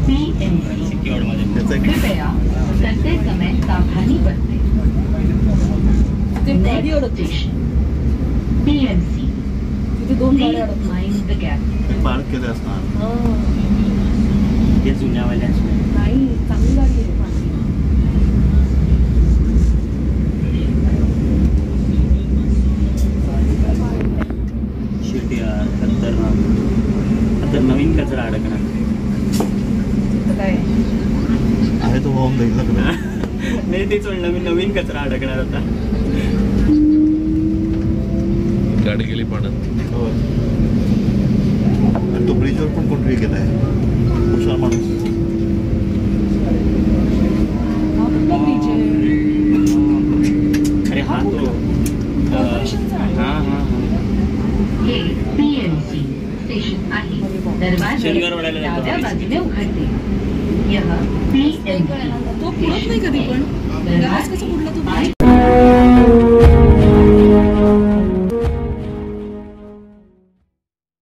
Secured मध्ये कृपया चलते समय सावधानी बरतें। PMC तिथे दोन गाड्या अडकल्या. mind the gap। पार्क केले असणार. ते जुन्यावाल्या नाही, चांगली गाडी आहे माझी. शेवटी तर नवीन कचरा अडकणार तिथं काय आहे तो होऊन जाईल ना. नाही तेच म्हणलं मी, नवीन कचरा अडकणार होता. गाडी गेली पाण्यात. हो. आणि तो ब्रिजवर पण कोणतरी गेलाय, हुशार माणूस. हा कुठला ब्रिज आहे? अरे हा तो कॉर्पोरेशनचा आहे. हा हा ये PMC स्टेशन आहे। दरवाजे शनिवार वाड्याला जातो. डाव्या बाजूने उघडते। यह PMC तो पुढत नाही कधी पण. प्रवास कसा पुढला तो?